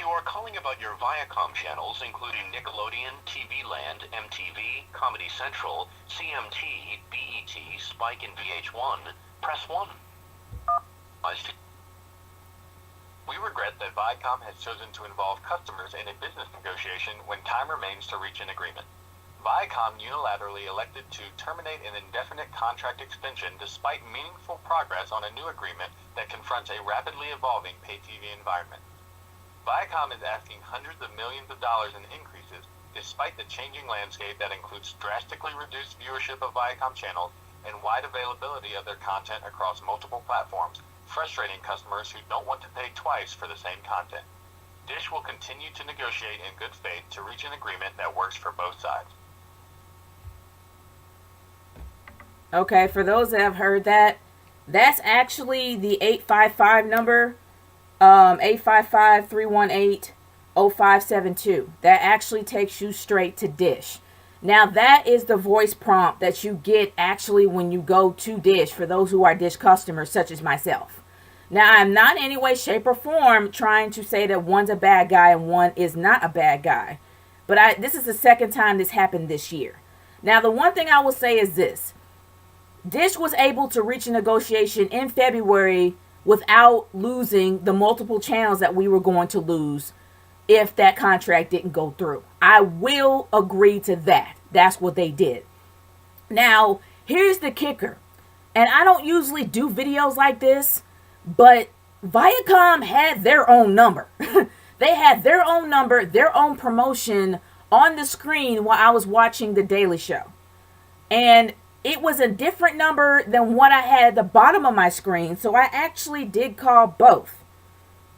you are calling about your Viacom channels, including Nickelodeon, TV Land, MTV, Comedy Central, CMT, BET, Spike, and VH1, press 1. We regret that Viacom has chosen to involve customers in a business negotiation when time remains to reach an agreement. Viacom unilaterally elected to terminate an indefinite contract extension despite meaningful progress on a new agreement that confronts a rapidly evolving pay TV environment. Viacom is asking hundreds of millions of dollars in increases despite the changing landscape that includes drastically reduced viewership of Viacom channels and wide availability of their content across multiple platforms, frustrating customers who don't want to pay twice for the same content. Dish will continue to negotiate in good faith to reach an agreement that works for both sides. Okay, for those that have heard that, that's actually the 855 number, 855-318-0572. That actually takes you straight to Dish. Now, that is the voice prompt that you get actually when you go to Dish for those who are Dish customers, such as myself. Now, I'm not in any way, shape, or form trying to say that one's a bad guy and one is not a bad guy. But this is the second time this happened this year. Now, the one thing I will say is this. Dish was able to reach a negotiation in February without losing the multiple channels that we were going to lose if that contract didn't go through. I will agree to that. That's what they did. Now, here's the kicker. And I don't usually do videos like this, but Viacom had their own number. They had their own number, their own promotion on the screen while I was watching The Daily Show. And it was a different number than what I had at the bottom of my screen, so I actually did call both.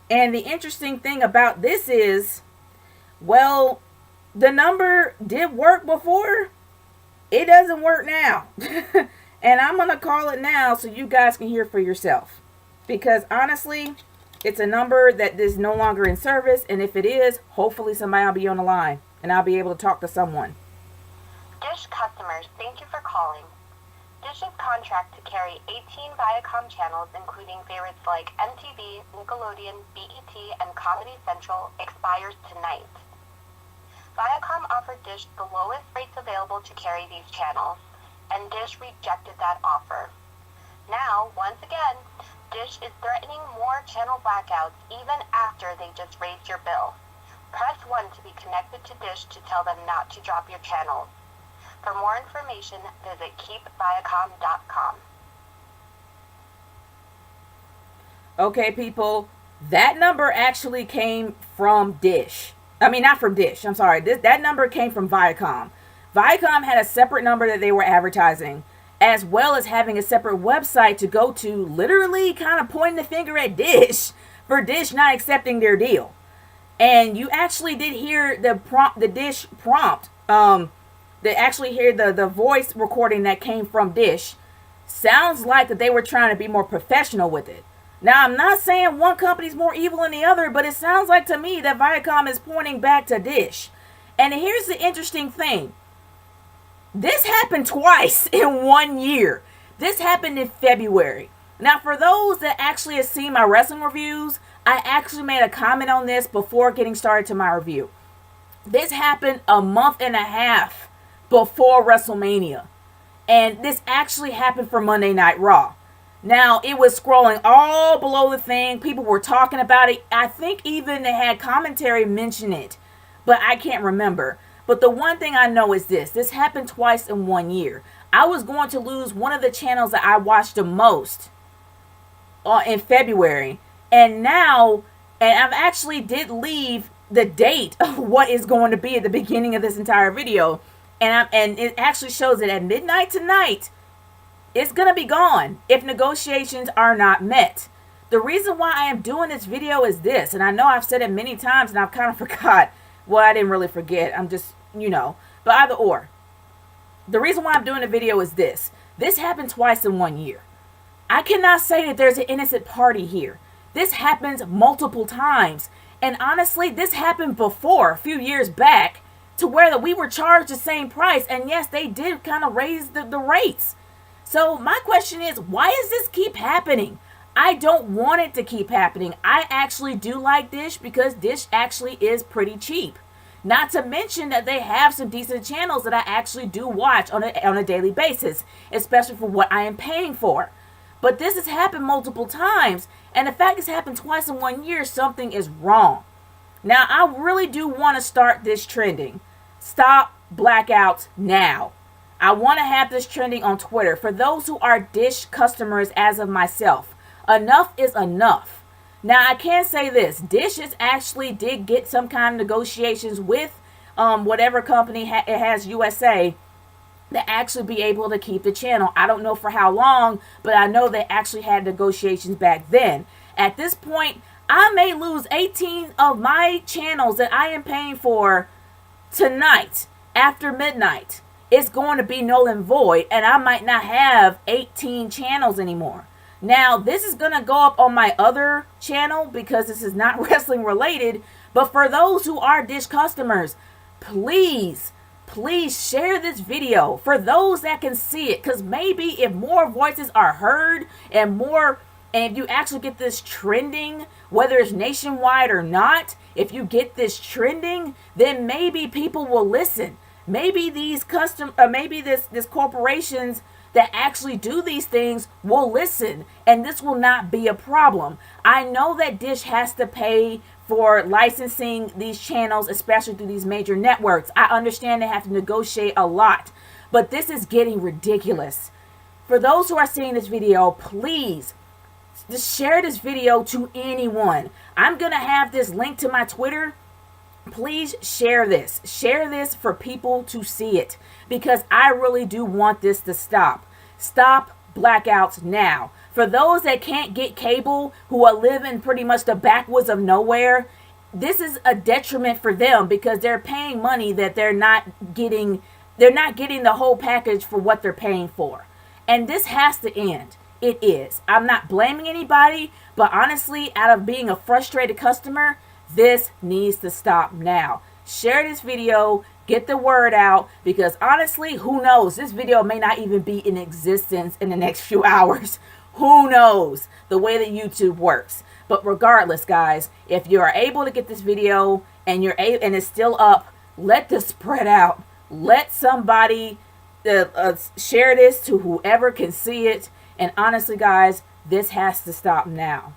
And the interesting thing about this is, well, the number did work before. It doesn't work now. And I'm going to call it now so you guys can hear for yourself. Because honestly, it's a number that is no longer in service. And if it is, hopefully somebody will be on the line and I'll be able to talk to someone. Dish customers, thank you for calling. Dish's contract to carry 18 Viacom channels, including favorites like MTV, Nickelodeon, BET, and Comedy Central, expires tonight. Viacom offered Dish the lowest rates available to carry these channels, and Dish rejected that offer. Now, once again, Dish is threatening more channel blackouts even after they just raised your bill. Press 1 to be connected to Dish to tell them not to drop your channels. For more information, visit keepviacom.com. Okay, people, that number actually came from Dish. I mean, not from Dish. I'm sorry. That number came from Viacom. Viacom had a separate number that they were advertising, as well as having a separate website to go to, literally kind of pointing the finger at Dish for Dish not accepting their deal. And you actually did hear the Dish prompt. They actually hear the voice recording that came from Dish. Sounds like that they were trying to be more professional with it. Now, I'm not saying one company's more evil than the other, but it sounds like to me that Viacom is pointing back to Dish. And here's the interesting thing. This happened twice in 1 year. This happened in February. Now, for those that actually have seen my wrestling reviews, I actually made a comment on this before getting started to my review. This happened a month and a half before WrestleMania. And this actually happened for Monday Night Raw. Now, it was scrolling all below the thing. People were talking about it. I think even they had commentary mention it. But I can't remember. But the one thing I know is this. This happened twice in 1 year. I was going to lose one of the channels that I watched the most in February. And now, and I've actually did leave the date of what is going to be at the beginning of this entire video. And it actually shows that at midnight tonight, it's going to be gone if negotiations are not met. The reason why I am doing this video is this, and I know I've said it many times and I've kind of forgot. Well, I didn't really forget. I'm just, but either or. The reason why I'm doing the video is this. This happened twice in 1 year. I cannot say that there's an innocent party here. This happens multiple times. And honestly, this happened before, a few years back, to where that we were charged the same price. And yes, they did kind of raise the rates. So my question is, why does this keep happening? I don't want it to keep happening. I actually do like Dish because Dish actually is pretty cheap. Not to mention that they have some decent channels that I actually do watch on a daily basis, especially for what I am paying for. But this has happened multiple times, and the fact it's happened twice in 1 year, something is wrong. Now, I really do want to start this trending. Stop blackouts now. I want to have this trending on Twitter. For those who are Dish customers as of myself, enough is enough. Now, I can say this. Dish actually did get some kind of negotiations with whatever company it has USA to actually be able to keep the channel. I don't know for how long, but I know they actually had negotiations back then. At this point, I may lose 18 of my channels that I am paying for tonight after midnight. It's going to be null and void, and I might not have 18 channels anymore. Now, this is going to go up on my other channel because this is not wrestling related, but for those who are Dish customers, please share this video for those that can see it, because maybe if more voices are heard and if you actually get this trending, whether it's nationwide or not, if you get this trending, then maybe people will listen. Maybe these this corporations that actually do these things will listen, and this will not be a problem. I know that Dish has to pay for licensing these channels, especially through these major networks. I understand they have to negotiate a lot, but this is getting ridiculous. For those who are seeing this video, please just share this video to anyone. I'm going to have this link to my Twitter. Please share this. Share this for people to see it, because I really do want this to stop. Stop blackouts now. For those that can't get cable, who are living pretty much the backwoods of nowhere, this is a detriment for them because they're paying money that they're not getting the whole package for what they're paying for. And this has to end. It is. I'm not blaming anybody, but honestly, out of being a frustrated customer, this needs to stop now. Share this video, get the word out, because honestly, who knows? This video may not even be in existence in the next few hours. Who knows the way that YouTube works? But regardless, guys, if you are able to get this video and it's still up, let this spread out. Let somebody share this to whoever can see it. And honestly, guys, this has to stop now.